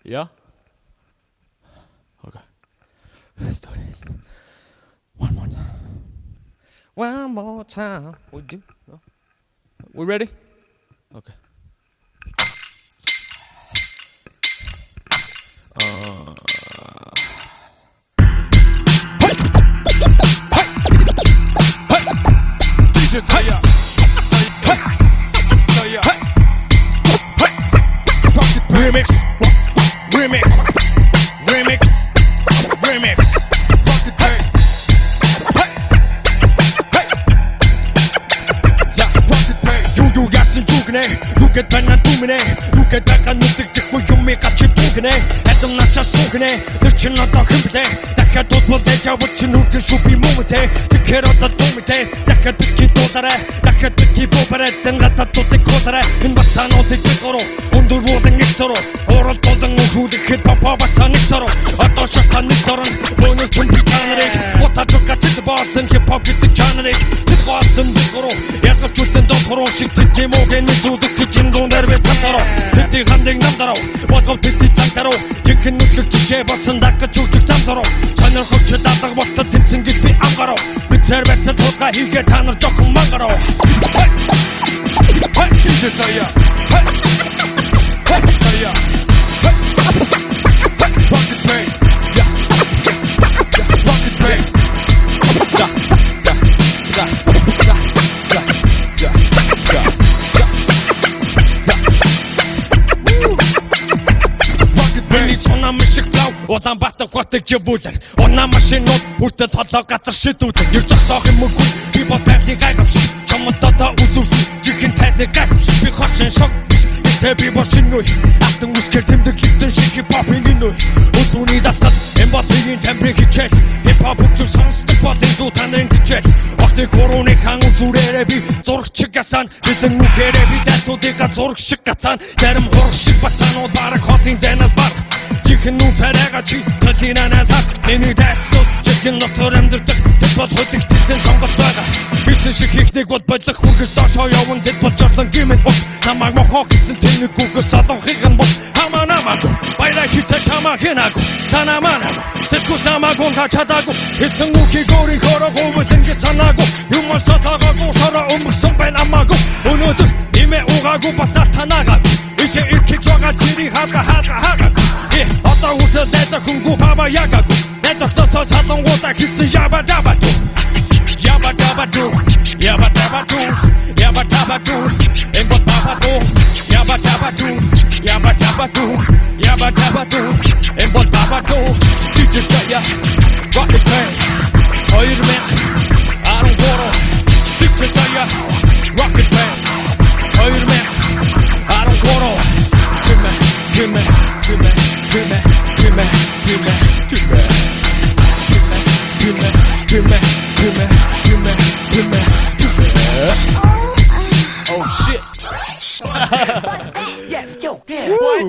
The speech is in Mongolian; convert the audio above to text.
Yeah? Okay. Let's do this. One more time. One more time. We do? No? We ready? Okay. DJ Taya. Remix. Remix. Remix. Remix. Rock the day. 자, rock the day. 유유야신 죽이네. 유괴단난 꿈이네. 유괴다가 눈들 찍고 유미같이 부기네. 애들 나샤 속이네. 늦은 어떤 흠비대. 다가 돋보대 잡으친 울그 슈비 몸을 대. 특혜로다 도움이 돼. 다가 듣기 또 달아. 다가 듣기 보발해. 땡라다 또때 코달아. 흰바탄 어디 뜯고로. 온들 오등 익서로. 오른 또등 우후디 힙합파바탄 익서로. 어떤 샷한 익서는 오늘 준비하는 못하죠 같은 버튼 힙합 기특 하는 힙합든 듣고로. 약간 줄땐 더 포로식 듣기 목에 니두드 그 진동대를 뱉었더러. 듣기 한댕 남다로. 월급 듣기 짱따로. 징큰 눈길 지시해 벗은 닦아 쭉쭉 잠서로. 전혀 흡치 따다가 벗던 틈틈 깊이 안 가로. 밑을 뱉어 돌까 이게 단어 조금 망가로. DJ Taya. Taya. Rock the bank. Yeah. Rock the bank. Ja. Ja. Ja. Ja. Ja. Ja. Ja. Ja. Rock the bank. Сонамшиг лав улаан батар хотыг живүүлэн унаа машинууд хүртэл толоо газар шидүүлэн ер зогсоох юм үгүй би бодтыг гайхамшиг чамд одоо үзүүл чихэн тайсаг гайхамшиг би хочин шок би боршин нүй автан үскэр тэмдэглэгдэн шиг хипхопын нүй үзүүний дасгал эмбатгийн тембрийг хичээл хипхоп хүч сонсдог болын дуу танарын хичээл огтыг хорооны хан үзүүрээрээ би зурагчиг гасан бидэн нүхээрээ би дэсүүдийг зураг шиг гацаан зарим хорог шиг бацаанууд бараг хотын зэнас баг чихэн нүн царайга чи төлинанаас хат миний дэсүүд чихэн нотор амьдэрдэг тэд бол хөдөлгчдэн сонголт байгаа бисэн шиг хийхнийг бол бодлох хүргэж доошоо явна тэд бол жорлон гимэн намайг мохоо гэсэн тэний гүгээс олон хигэн бол хамаа намаагүй баялаа хийцээ чамаа хинаагүй цанаа манаагүй зэтгэс намаагүй хачаагүй хэсэн үхийг өөрийн хороо өвдөнгө санаагүй юм сатаагүй шороо өмгсөн байна амаагүй өнөөдөр имэ угаагүй бас танаагүй ишээ ирчих жага чири хаагаа одоо үтэл дэцэ хөнгүү баба ягаагүй дэцохтосоо салонгуудаа хийсэн яба дабаду яба дабаду яба дабаду яба дабаду эмбо дабаду яба дабаду яба дабаду яба дабаду эмбо дабаду DJ Taya rock the bank хоёрмэ аран горо DJ Taya rock the bank хоёрмэ аран горо чимэ чимэ чимэ чимэ чимэ чимэ чимэ чимэ чимэ чимэ чимэ чимэ Oh shit. Yes, go, yeah. What?